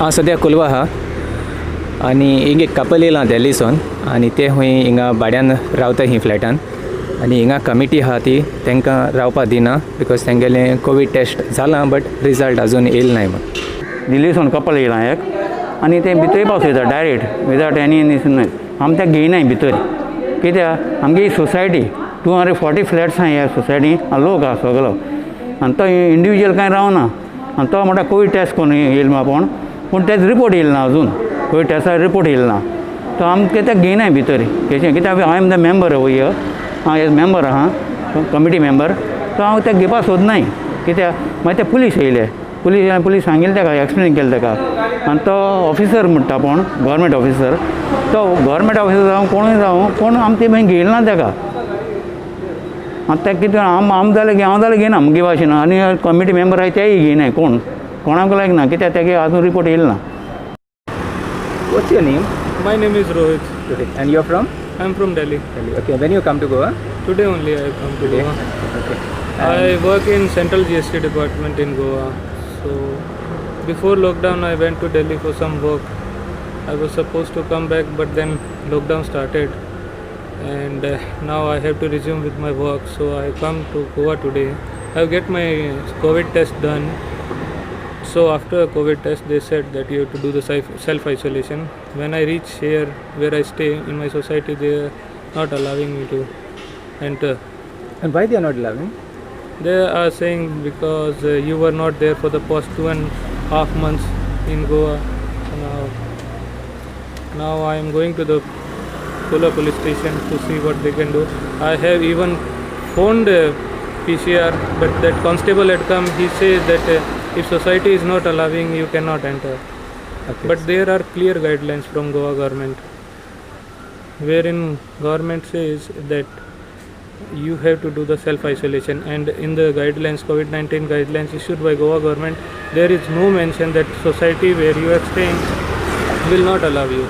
हांव सद्या कोलवा आहा आनी हिंगा एक कपल येयलां दिल्लीसून आनी ते हूंय हिंगा भाड्यान रावता ही फ्लॅटान आनी हिंगा कमिटी आहा ती तांकां रावपा दिना बिकॉज तेंगेलें कोवीड टेस्ट जालां बट रिजल्ट आजून येयला नाय म्हण दिल्लीसून कपल येयलां एक आनी ते भितर पावयता डायरेक्ट विदावट एनी आमी ते घेयनाय भितर कित्याक आमगे ही सोसायटी 240 फ्लॅट्स आहा ह्या सोसायटी आनी लोक आहा सगलो आनी तो इंडिविज्युअल कांय रावना आनी तो म्हणटा कोवीड टेस्ट करून येयला पूण तेच रिपोर्ट येयला ना अजून कोवीड टेस्टा रिपोर्ट येयला ना तो आमकां ते घेयनाय भितर कित्याक हांव एम द मेंबर हियर हांव एज मेंबर आहा कमिटी मेंबर तो हांव ते घेवपा सोदनाय कित्याक मागीर ते पुलीस येयले पुलीस सांगिल्लें ताका एक्सप्लेन केलें ताका आनी तो ऑफिसर म्हणटा पूण गव्हर्मेंट ऑफिसर तो गव्हर्मेंट ऑफिसर जावं कोणूय जावं कोण आमी ते मागीर घेयला ना ताका आतां तें कितें हांव जाल्यार घेयना मुगे भाशेन आनी कमिटी मेंबर आहाय तेय घेयनाय कोणाक लायक ना कित्याक तेगे आजून रिपोर्ट येयला ना. What's your name? My name is Rohit. Rohit. And you're from? I'm from Delhi. Delhi. Okay. When you come to Goa? Today only I come to Goa. Okay. I work in Central GST department in Goa. So before lockdown I went to Delhi for some work. I was supposed to come back but then lockdown started and now I have to resume with my work. So I come to Goa today. I get my COVID test done. So after a COVID test they said that you have to do the self-isolation. When I reach here where I stay in my society, they are not allowing me to enter. And why they are not allowing? They are saying because you were not there for the past 2.5 months in Goa. Now I am going to the Kola police station to see what they can do. I have even phoned PCR, but that constable had come. He says that if society is not allowing, you cannot enter. Okay. But there are clear guidelines from Goa government, wherein government says that you have to do the self-isolation, and in the guidelines, COVID-19 guidelines issued by Goa government, there is no mention that society where you are staying will not allow you.